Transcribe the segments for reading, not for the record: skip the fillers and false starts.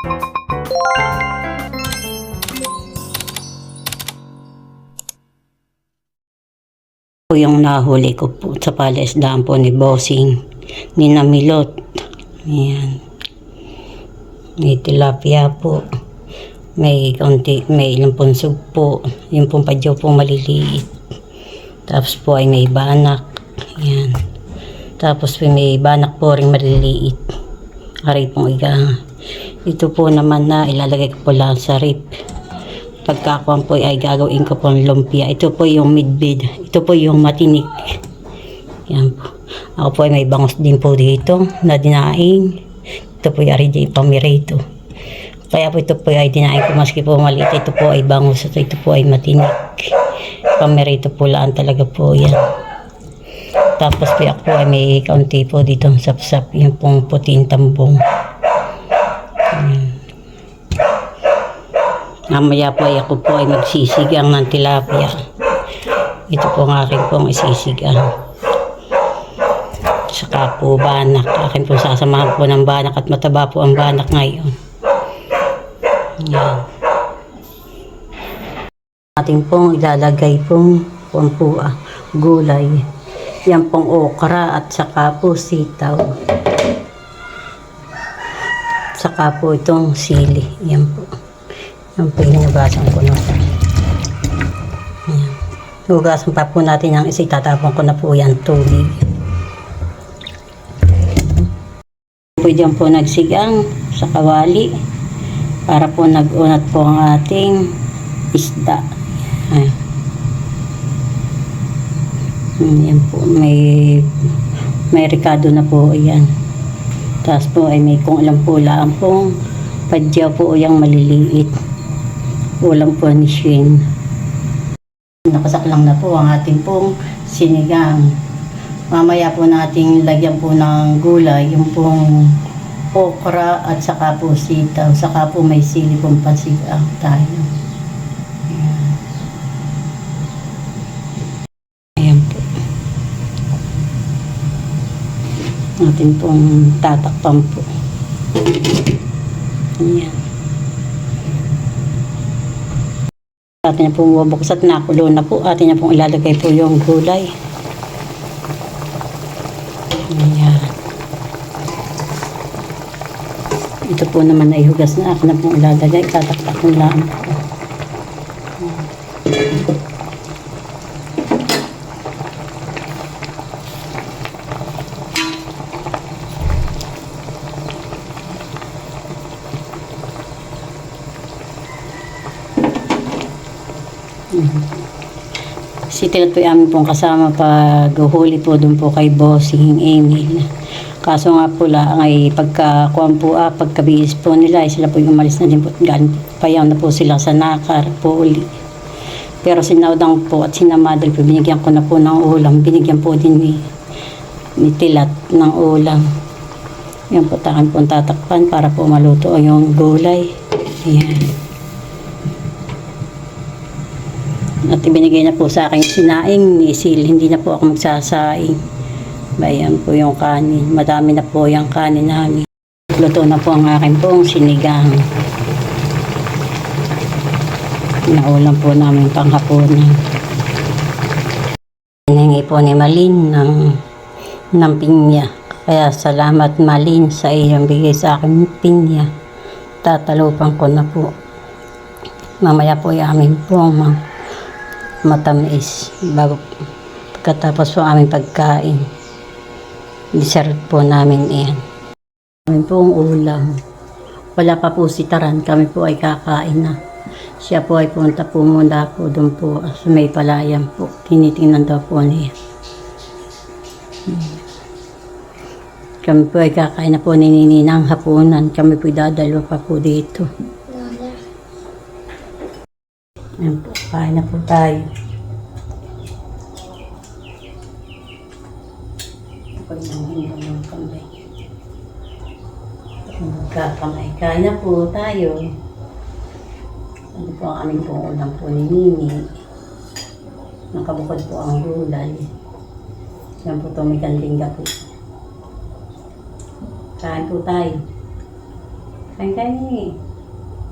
Po yung nahuli ko po sa palaisdaan po ni Bossing, ni Namilot. Ayan. May tilapia po. May kaunti, may ilang punsog po. Yung pong padyaw po maliliit. Tapos po ay may banak. Ayan. Tapos po may banak po rin maliliit. Aray pong iga. Ito po naman na ilalagay ko po lang sa rip. Pagkakuan po ay gagawin ko po ng lumpia. Ito po yung midbid. Ito po yung matinik. Yan po. Ako po ay may bangus din po dito na dinaing. Ito po yung RJ Pamirito. Kaya po ito po ay dinaing ko maski po maliit. Ito po ay bangus. Ito po ay matinik. Pamirito po lang talaga po yan. Tapos po ako po ay may kaunti po dito sapsap. Yung pong puting tambong. Mamaya po ay ako po ay magsisigang ng tilapia. Ito po ang akin pong isisigang. Saka po banak. Akin po sasamahan po ng banak at mataba po ang banak ngayon. Yan. Ating pong ilalagay pong gulay. Yan pong okra at saka po sitaw. Saka po itong sili. Yan po. Yan po yung hinugasan ko na po. Yan. Hinugasan pa po natin yung isa. Itatapon ko na po yan tubig. Pwede yan po nagsigang sa kawali para po nag-unat po ang ating isda. Yan po. May ricado na po yan. Tapos po ay may kung alam po lang pong padyaw po yung maliliit. Ulam po ni Shin. Nakasaklang na po ang ating pong sinigang. Mamaya po nating lagyan po ng gulay, yung pong okra at saka po sitaw. Saka po may sili pong pasigang tayo. Ayan. Ayan po. Natin pong tatakpan po. Ayan. Atin na pong bubukos at nakulo na po. Atin na pong ilalagay po yung gulay. Ayan. Ito po naman ay hugas na. Akin na pong ilalagay. Tatakpan lang po. Si Tilat po yung amin pong kasama pag huli po doon po kay Bossing Emil. Kaso nga po lang ay pagkakuan po pagkabihis po nila ay sila po yung umalis na din po. Payaw na po sila sa nakar po uli. Pero sinaudang po at sinamadal po binigyan ko na po ng ulam. Binigyan po din ni Tilat ng ulam. Yan po takan po tatakpan para po maluto yung gulay. Ayan. At ibinigay na po sa akin sinaing ni Sil. Hindi na po ako magsasaing. Bayan po yung kanin. Madami na po yung kanin namin. Luto na po ang akin pong sinigang. Naulam po namin panghapunan. Hiningi po ni Malin ng pinya. Kaya salamat Malin sa iyong bigay sa akin pinya. Tatalupan ko na po. Mamaya po yung amin po matamis bago pagkatapos po aming pagkain. Dessert po namin iyan. Kami po ang ulam. Wala pa po si Taran. Kami po ay kakain na. Siya po ay punta po muna po doon po sa may palayan po. Tinitingnan daw po niya. Kami po ay kakain na po ni Nininang hapunan. Kami po dadalo pa po dito. Ayan po, kain na po tayo. Pagdahin ng kamay. Magkakamay. Kain na po tayo. Ano po ang aming pong ulam po ni Nini. Nakabukod po ang gulay. Yan po tumiganding po. Kain po tayo. Kain-kain ni.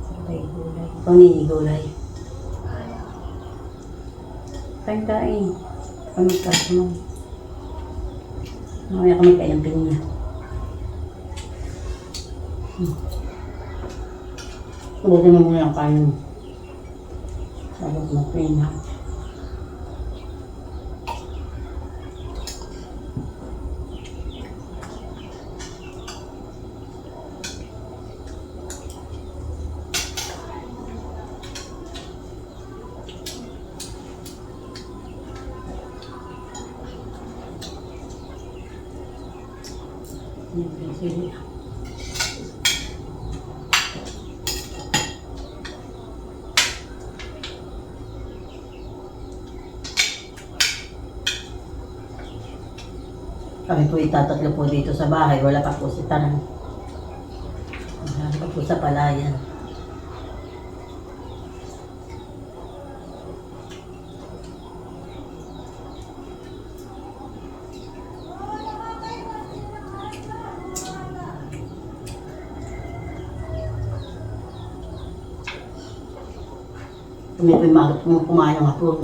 Sabay gulay. Ikaw ni gulay. Kain-kain. Pamagkas mo. Mamaya ka magkain ng pinya. Subukin mo muna ang kain. Sabot mo pinya. Sige. Kami po itatatlo po dito sa bahay. Wala pa po si Taran. Wala pa po sa palayan. Kami po kumain ng hapon.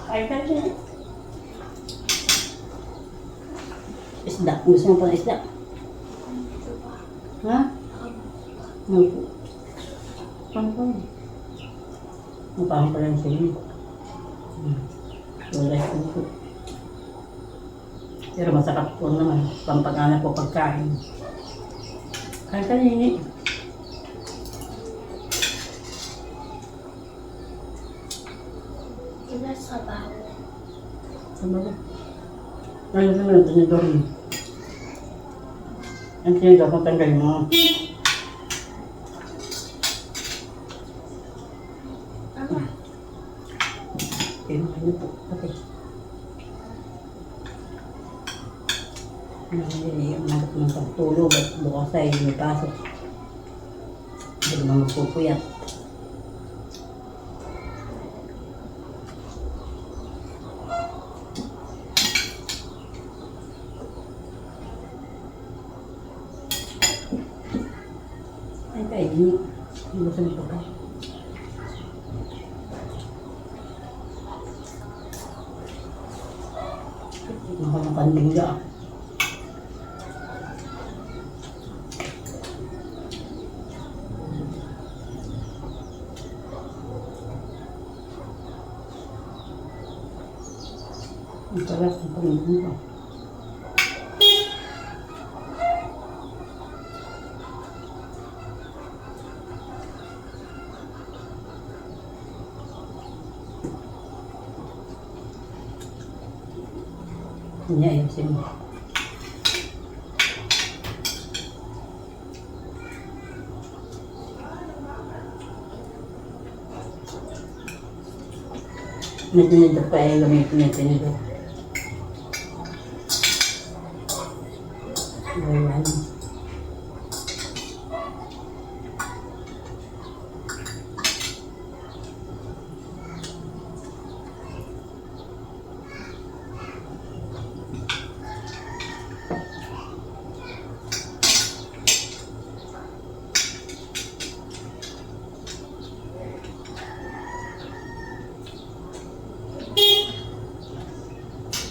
Ay, isda. Gusto mo pa ng isda? Ha? Ano po? Ano po? Mapahang pa lang sa'yo. Wala po. Pero masakap po naman. Pampag-anak po pagkain. Kain ka nini. Sa baho. Ano ba? Ngayon naman ang tinidor mo. Ang tinidor mo tanggal mo. Ama. Ano po? Pati. Hindi umagat ng pagtulog at bukas ay may pasok. Hindi naman magpupuyat. Ay, kainin. Gusto mo pa. Nakakapanding ka. Ang sarap ng panginoon ko. Hindi ayusin mo. May tinidor pa ay gamitin yung tinidor. Ayan.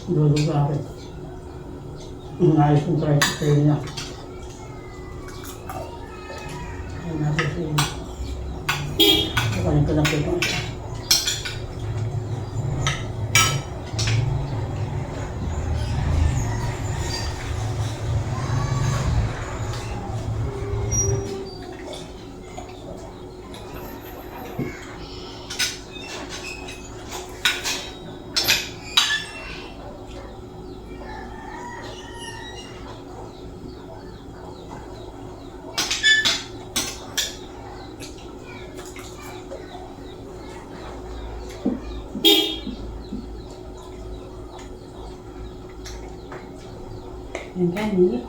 Lulugarin. Inayos yung tricycle niya. Ayan natin siya. Kukunin ko lang ito. Yan kanin.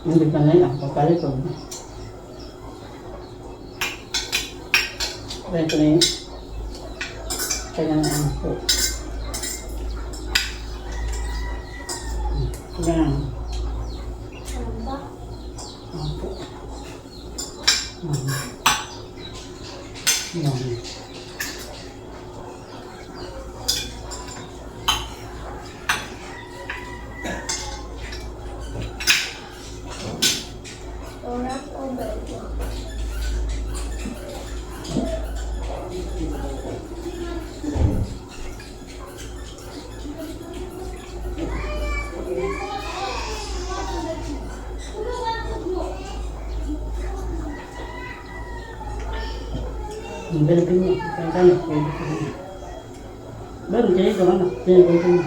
Hindi ka na lang, papalit ko. Ito na yun. Kaya na ang po. Yan. Ano ba? Opo. Yan. Oras o bento? Ang balik niya. Kaya tayo. Baru jadi ke mana? Dia ke sini.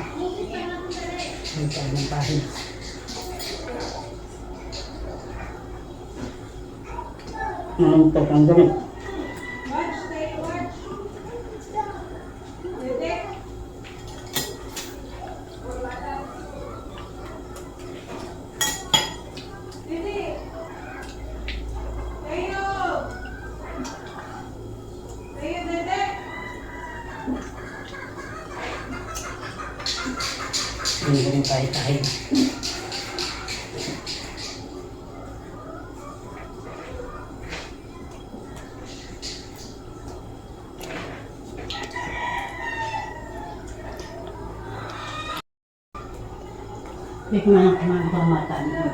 Kita nampahin. Untuk ang galing. Ini galing tayo. Hindi ko na kumain sa mata niyo.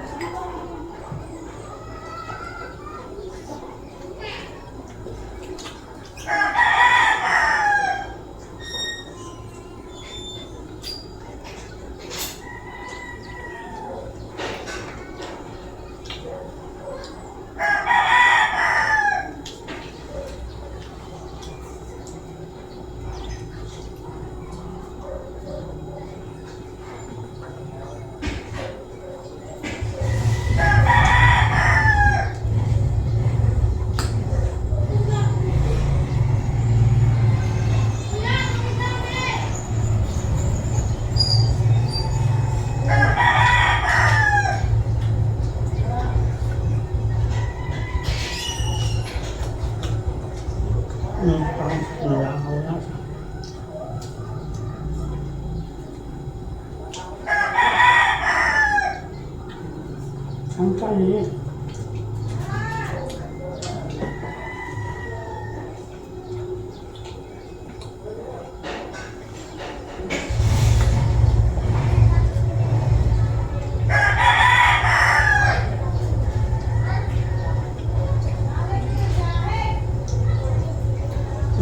Sampai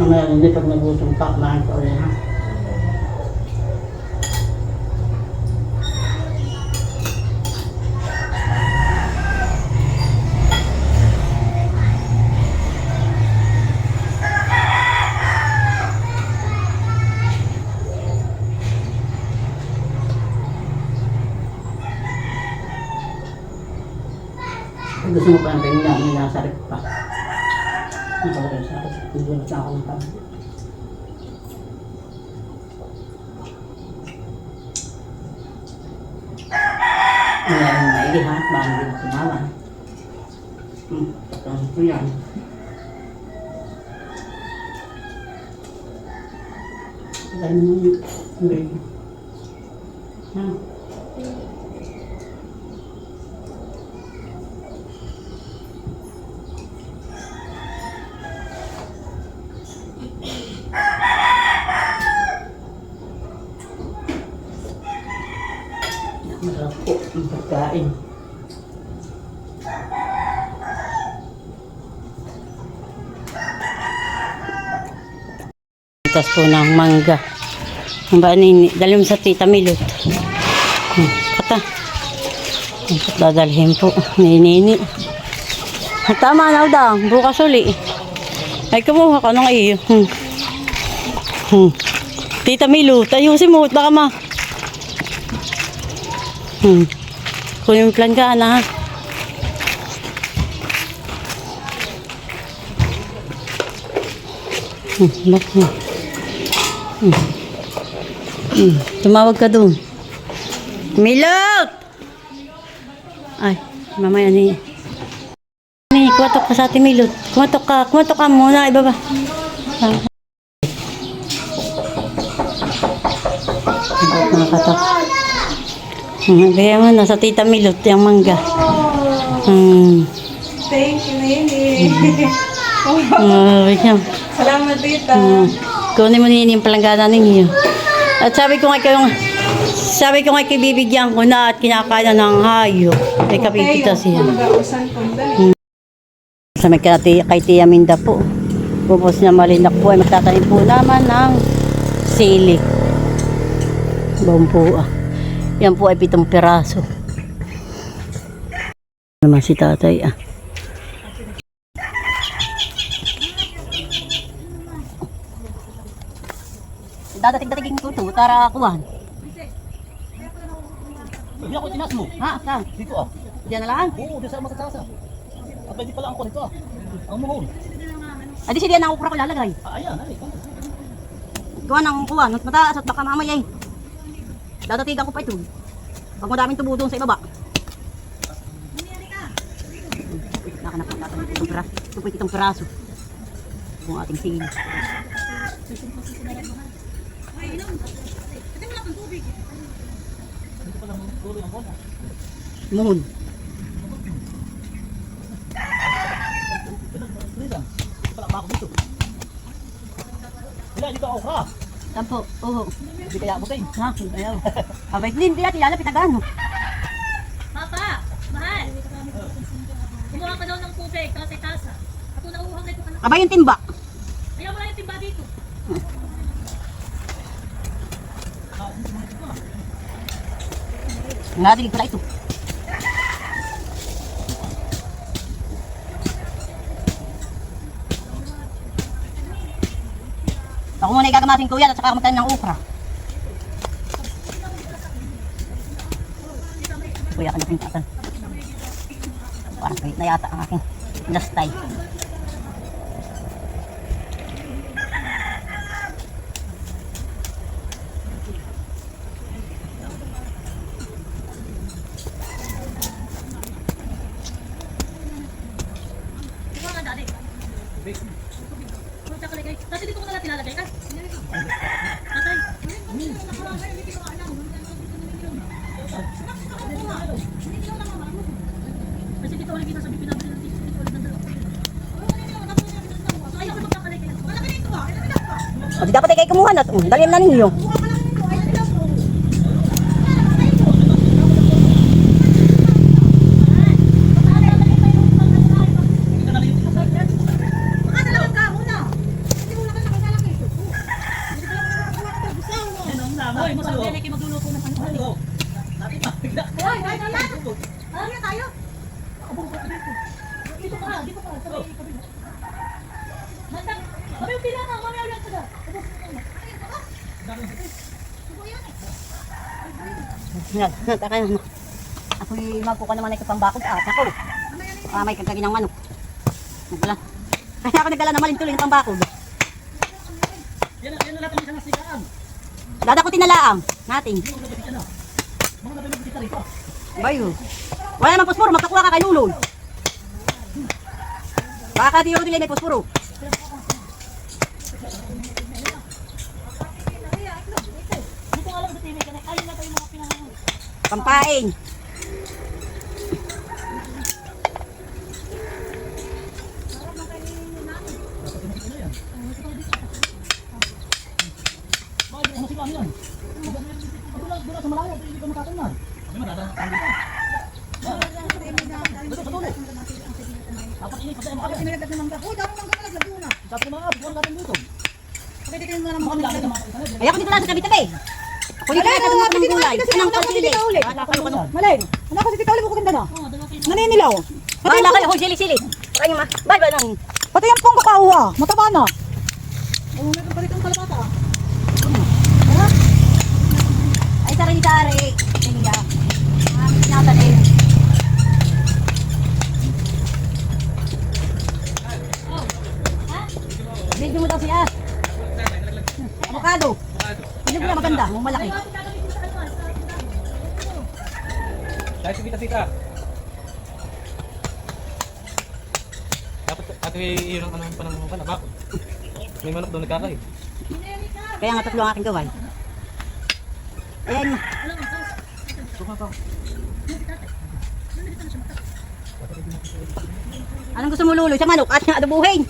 mamaya hindi pag nagutom pa, kumain ka ulit ha. Gusto mo pa ang tingnan, may nasarip pa. Nakalagay sa akin. Hindi na ako ng tabi. Ngayon na maili ha, baka hindi na kumawan. Tapos ko yan. Dahil mo yung baby. Ha? Marap po ang pagkain. Itas po ng mangga. Ang ba nini? Dalim sa tita Milot. Kata. Dadalhin po ni Nini. Tama na daw. Bukas uli. Ay kumuha ka ng iyo. Tita Milot. Ayusin mo. Baka ma. Kung yung plan ka na. Tumawag ka doon. Milot! Ay, mamaya ni. Kumatok ka sa ating Milot. Kumatok ka muna. Ibaba. Nakakatok. Kaya mo, nasa tita Milot yung mangga. Thank you, Nini. Salamat, tita. Kunin mo Nini yung palanggana ninyo. At sabi ko nga kay bibigyan ko na at kinakain na ng hayop. Ay kapitita siya. Mag-ausan po dahil. Sa may kay Tia Minda po. Pupos na malinak po ay magtatanim po naman ng sili. Buong yan po ay 7 piraso. Naman si tatay ah. Dadating ko ito, tara kuhan. Hindi ako tinas mo. Ha, saan? Dito ah. Diyan na lang? Oo, doon sa matatasa. At hindi pala ang ko nito ah. Ang muhon. Ay, di siya na ukra ko lalagay. Ayan, ay. Gawa ng kuhan, mas mataas at baka mamaya eh. Dadatigan ko pa ito. Pag madaming tubo doon sa ibaba. Nakanap na itong itong piraso. Kung ating sili. Mohon. Pala ba ako dito? Wala, dito ako ka. Tampo, oo. Hindi kaya busing. Ha, ayaw. Abay, hindi natin lalapit na gano. Papa, mahal. Kumuha ka daw ng tubig, kasi tasa. Ako nauuhang na ito ka na. Abay, yung timba. Ayaw mo lang yung timba dito. Nadilig pala ito. Ako muna igagamasin ko yan at saka magtanim ng ukra. Kuya ka na pintasan. Parang kahit na yata ang aking lastay. Kumuha ka dati. Punta ka lagay. Kasi dito ko na natin lalagay ka. Tatay. Kasi dito ulit kita sabi pinabili natin. Dito ulit ng dalawa. Ayaw ko magkakalagay. O di dapat ay kayo kumuha na. Dalihan na ninyo. Hoy, masarap yan. May magluluto ng ano. Hoy, ano tayo? Dito ka. Sabay kabila. Manda, sabi yung pila ka. Mamaya ulit ka na. Ako'y magpuka naman ay kapambakod at ako. May kagagin ng manok. Nagdala. Kaya ako nagdala na malintuloy ng pambakod. Yan na lahat ng isang nasikaan. Dadakutin na laang natin. Mga nabi magkita rito. Bayo. Wala naman posporo, magkakuha ka kay Lulol. Baka di rin may posporo. Dito nga lang sa TV ka na. Ayun na tayo mga pinangalan. Pampain. Bakit ano sila yan? Doon sa malaya, hindi ka makakanan. May madadaan ka dito. Dito, sa dulo. Dapat ini, pagkain mo kami. Nilagdag naman ka. Uy, dami nang nilagdag mo na. Sabi ko mga, bigyan natin dito. Pwede kayo naman Mga bilangin naman kayo. Ay, ako dito lang sa tabi-tabi. Kunin ka na sa mga gulay. Anong pasili? Malay. Ano kasi tita ulit mo kaganda na? Oo, dalawa kayo. Naninilaw. Bahala kayo, hoy, sili-sili. Baka nyo ma. Bye, bye lang. Pati yung pong kakauha. Mataba na. Oh, meron pa rin ang kalapata. Ay, sari-sari. Siniga. Sinatalim. Video mo daw siya. Avocado. Ano ba maganda? Mong malaki. Dahil si Tita. Dapat ate yun ang anong panang mga bako. May manok doon nagkakay. Kaya nga tatlo ang aking gaway. Ayan. Suka ka. Anong gusto mo luloy sa manok at adobuhin?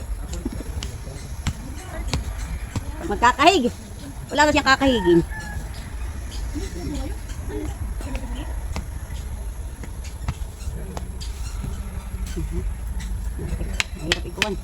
Magkakahig. Wala na siyang kakahigin. Mahirap ikuan.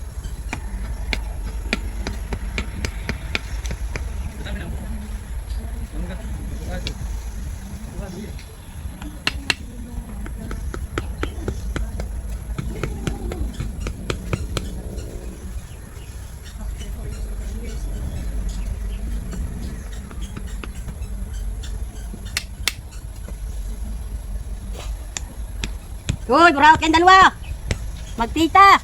Uy, burawat kayong dalawa. Magtita.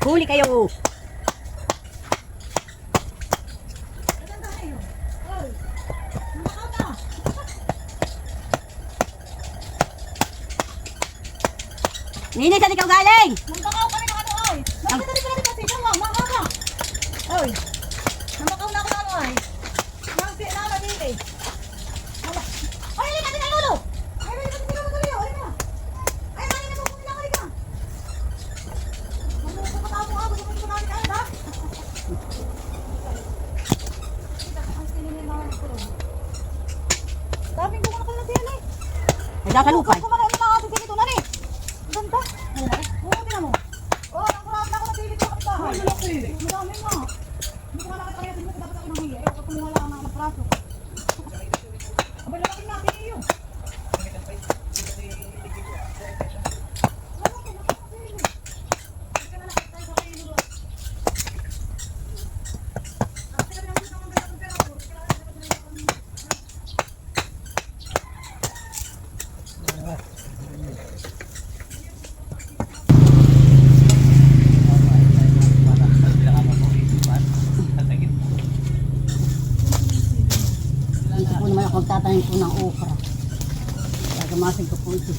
Huli kayo. Nini, saan ikaw galing? Nambakaw ka rin ng ano ay. Bakit dali ka rin kasi ikaw ah, mga ka. Oy. Nambakaw na ako ng ano ay. Nang nalagili. Ay, hindi kasi tayo ulo. Ay, hindi kasi tayo ulo. Ay, na. Ay, mali na mo kung nilang ka. Mamuha ka tao mo ako. Gusto mo namin ka, ha? Ang sininin naman ako. Daming bunga na pala siya eh. Ay, dakalupay. Kumain na ako sa dito na rin. Ganda. Oo, tingnan mo. Oh, ang kurap na ako ng pilit ko kapitahan. Ay, malaki. Madami nga. Hindi ko malaki kaya din mo dapat ako nanghiya. Ayaw ko kumuha lang ng praso. Abay, lalaki natin iyo. Dito po naman ako magtatanim po ng okra. Gagamasin ko po ito.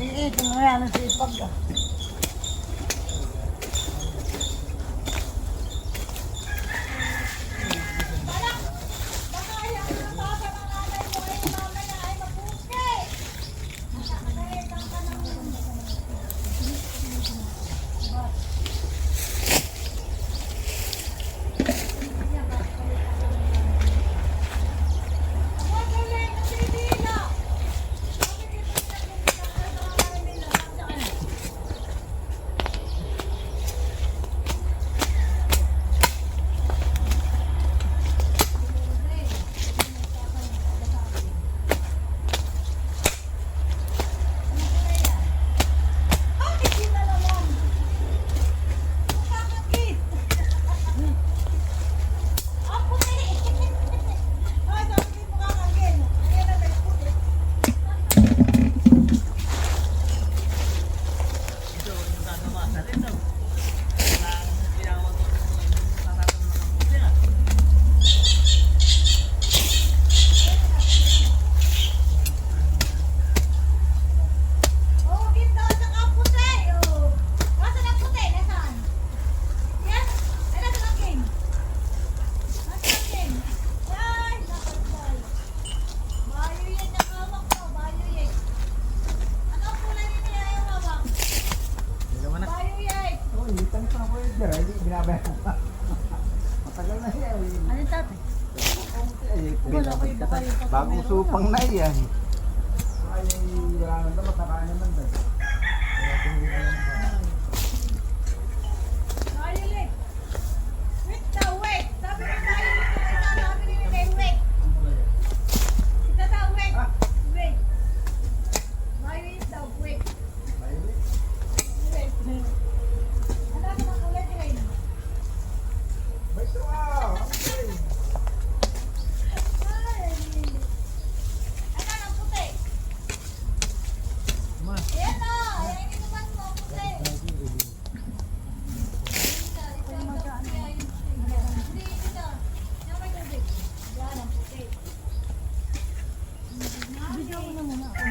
Ito na yan ang sipag ka. Ano tatay? Wala ko yung baka yung Bagong supang na yan. Violet! Wait daw, wait! Sabi ni Violet na ito, sabi ni Violet, wait! Ito daw, wait! Wait! Violet daw, wait! Wait! Ano ka na ulit rin? Ano ang puti? Ayan na! Ayan yung naman mo, puti!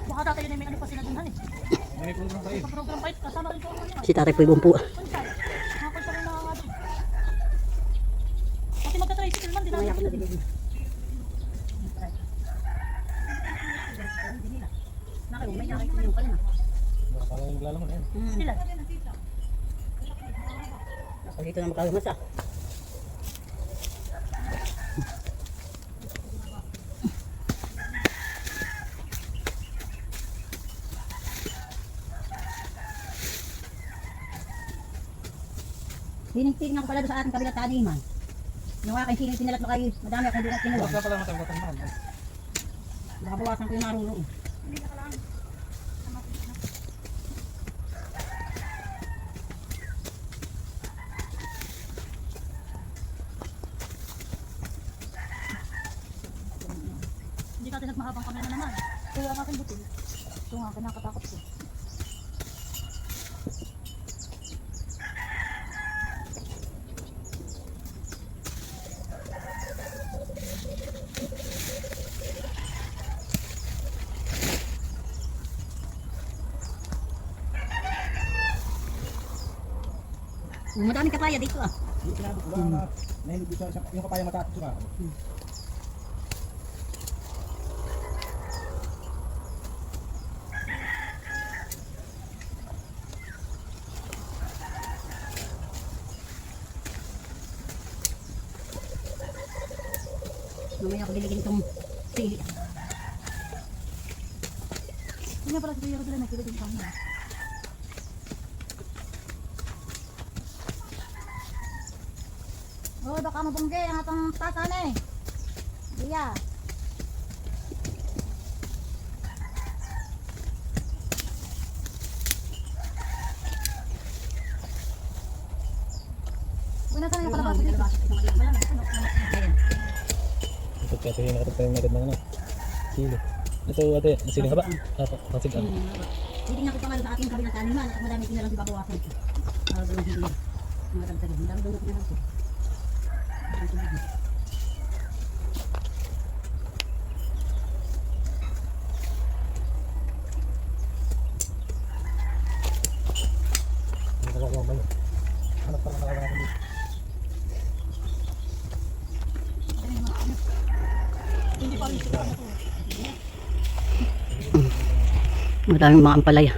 Baka tatay na may ano pa sila dun, eh. May program pa eh. Program pa ito, kasama rin po ako niya. Si tatay po yung bumpu. Kunsay, nakakunsa rin na nga doon. Kasi magta-tricycle man, di natin. Parang yung lalaman yan. Sila. Dito na makagamas ah. Sining-sining ako pala doon sa ating kabilang taniman. Yung aking sining pinalat mo kayo, madami akong hindi na kinuha. Huwag na pala matangkatan man. Nakabawasan ko yung marunong. Hindi ka nagmahabang kami na naman. Kaya ang aking buti. Ito nga, kinakatakot ko. Madaming kapaya dito ah. Yung kapaya matatas ka. Mamaya ako diligin itong sili. Hindi nga pala si Kuya Rodel, nakikita din kami. baka mabungge ang atong tasa na eh. Iya. Wala ka na yung kalabasa dito. Ito kasi yung nakatayo na agad ng ano. Sili. Ito ate, sili haba. Apo, pasig ang. Hindi na ko pa sa ating kabilang taniman at madami din na lang babawasan. Para doon hindi. Mga dagdag. Ang dami doon na lang. Maraming mga ampalaya.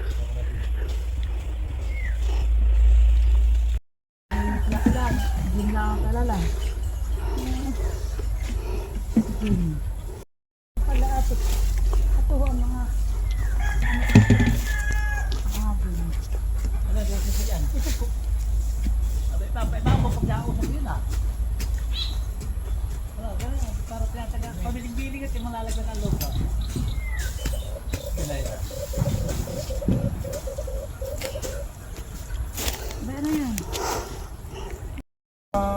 Pabiling-biling at yung malalagyan ng loob.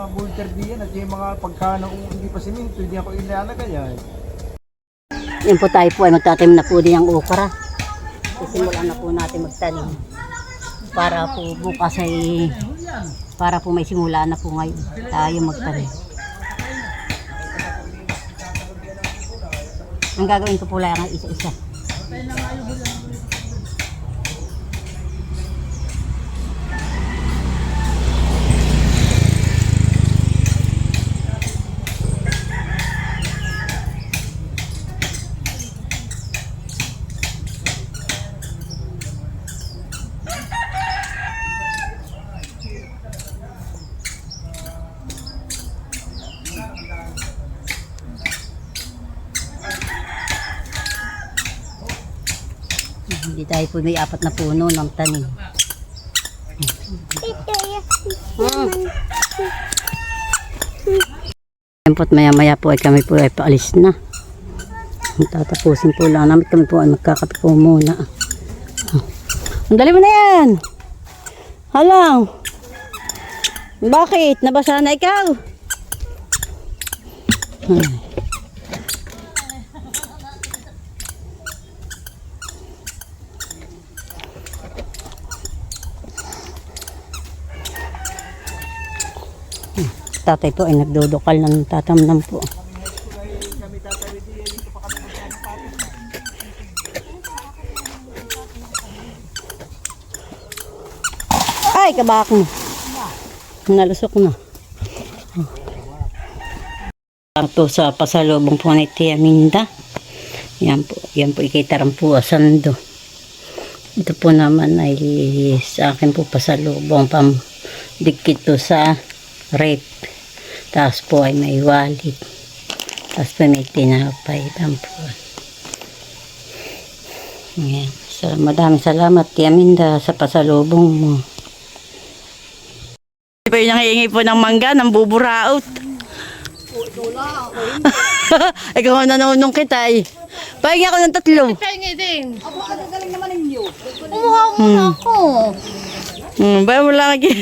Boulder diyan at yung mga pagka hindi pa siminto, hindi ako ilalagay yan. Yan po tayo po ay magtatanim na po din ang okra. Sisimulan na po natin magtanim. Para po bukas ay, para po may simula na po ngayon tayo magtanim. Ang gagawin ko po lang ay isa-isa. Hindi tayo po may 4 na puno ng tanim. Siyempre maya-maya po ay kami po ay paalis na. Tatapusin po lang namin, kami po ay magkakape po muna. Ang dali mo na yan! Halang! Bakit? Nabasa na ikaw? Tatay po ay nagdudukal ng tatamnam po. Ay, kabak mo. Nalusok na. Ito sa pasalubong po ni Tia Minda. Yan po ikitaram po asando. Ito po naman ay sa akin po pasalubong pamdikit to sa rep. Tapos po ay may wallet. Tapos po may tinapay. Ayan. So, maraming salamat, Tia Minda, sa pasalubong mo. Ito yung nangihingi po ng mangga, ng buburaot. Ikaw ang nanunong kita eh. Pahingi ako ng 3. Pahingi din. Ako, ang galing naman ninyo. Kumuha muna ako. Bayan mo lang lagi.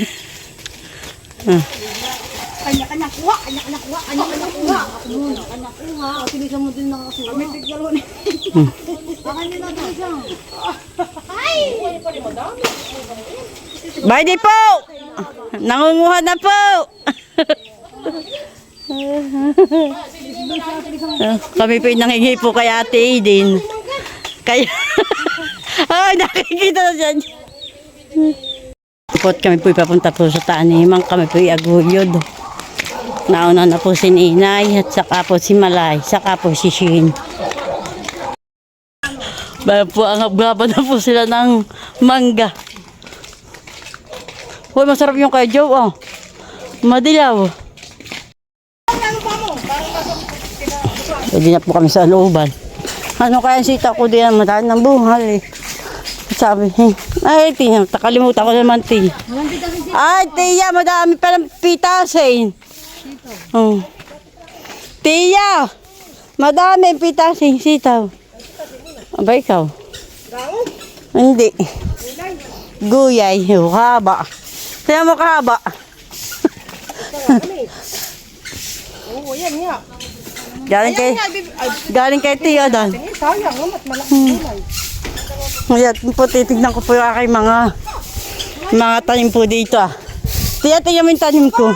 Kanya-kanya kuha, kanya-kanya kuha, kanya-kanya kuha. Ako muna, kanya kuha. Tilisan mo din ng kasuha. Kami tiglaro na. Baka nyo na tilisan. Ay! Bye di po! Nangunguha na po! Kami po yung nangingi po kay Ate Aiden. Kaya, nakikita na dyan. Kami po ipapunta po sa taniman, kami po iaguyod. Nauna na po si Ninay at saka po si Malay, saka po si Shin. Bayan po ang abgaba na po sila ng mangga. Uy, masarap yung kay Joe, oh. Madilaw. Pwede na po kami sa looban. Ano kaya sita ko diyan, madaan ng buhal eh. Sabi, ay, nakalimutan ko naman, Tia. Ay, Tia, madami palang pitasin. Oh. Tia! Madaming pitasing sitaw. Aba, ikaw? Hindi. Guyay. Haba. Kaya mo kahaba. Oo, yan nga. Galing kay Tia doon. Sayang, naman, malaking gulay. Ngayon po, titignan ko po yung aking mga tanim po dito. Tia, tingnan mo yung tanim ko.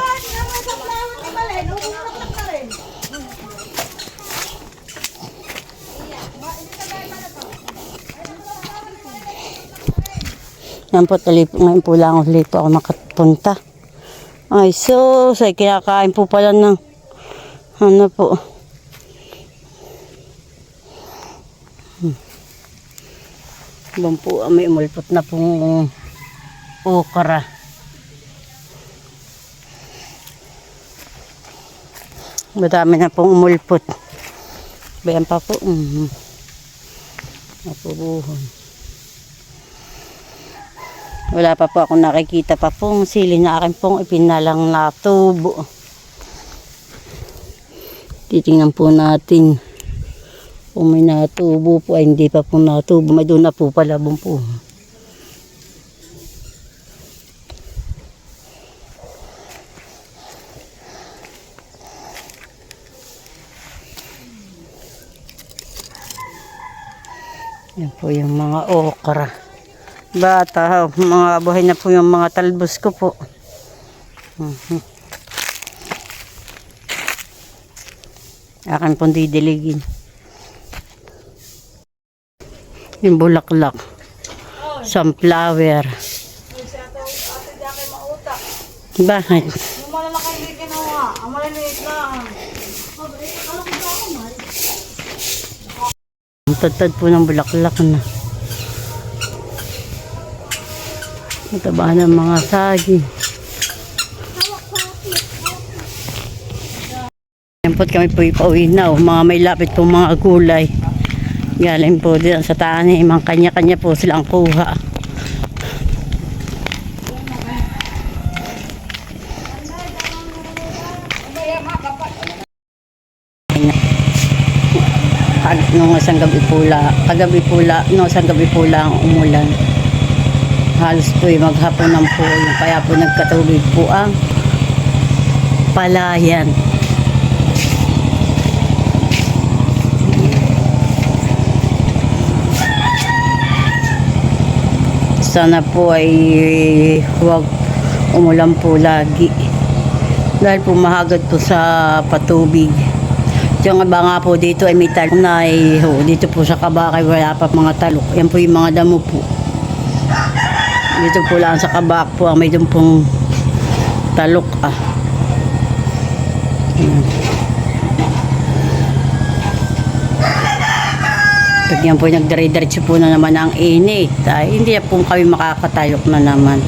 Yan po, ngayon po lang ulit po ako makapunta. Ay, so, kinakain po pala ng, ano po. Ibang po, may umulpot na pong okra. Madami na pong umulpot. Bayan pa po. Napubuhon. Wala pa po akong nakikita pa pong sili na akin pong ipinalang na tubo. Titingnan po natin kung may natubo po ay hindi pa po natubo. May doon na po palabong po. Yan po yung mga okra. Bata, mga buhay na po yung mga talbos ko po. Akin pong didiligin. Yung bulaklak. Sunflower. Bakit? Yung malalaki hindi ginawa. Ang maliliit lang. Ang tatad po ng bulaklak na. Mataba ng mga saging. Yan po kami po ipauwi na. Mga may lapit po mga gulay. Galing po din sa tanim. Mga kanya-kanya po silang kuha. Nung isang gabi po lang umulan. Halos po maghapon ng po. Kaya po nagkatubig po ang palayan. Sana po ay huwag umulan po lagi. Dahil po mahagad po sa patubig. Yung iba nga po dito ay may talok na dito po sa Kabakay wala pa mga talok. Yan po yung mga damo po. Dito po lang sa Kabak po may doon pong talok Pag yan po nagdire-diretso po na naman ang init. Hindi na po kami makakatalok na naman.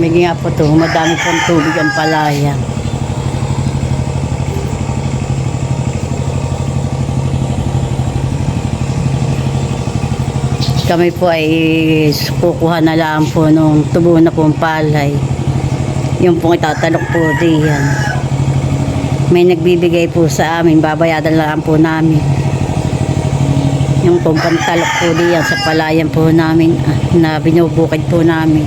May nga po ito, madami pong tubig ang palayan. Kami po ay kukuha na lang po nung tubo na pong palay. Yung pong itatalok po diyan. May nagbibigay po sa amin, babayadan lang po namin. Yung pong pantalok po diyan sa palayan po namin na binubukid po namin.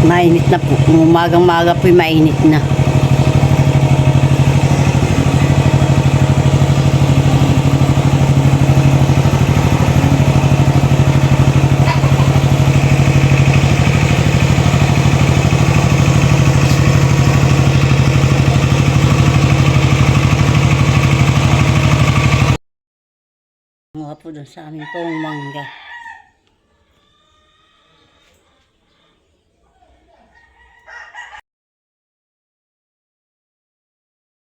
Mainit na po. Umagang-maga po mainit na. Mga po doon sa amin pong mangga.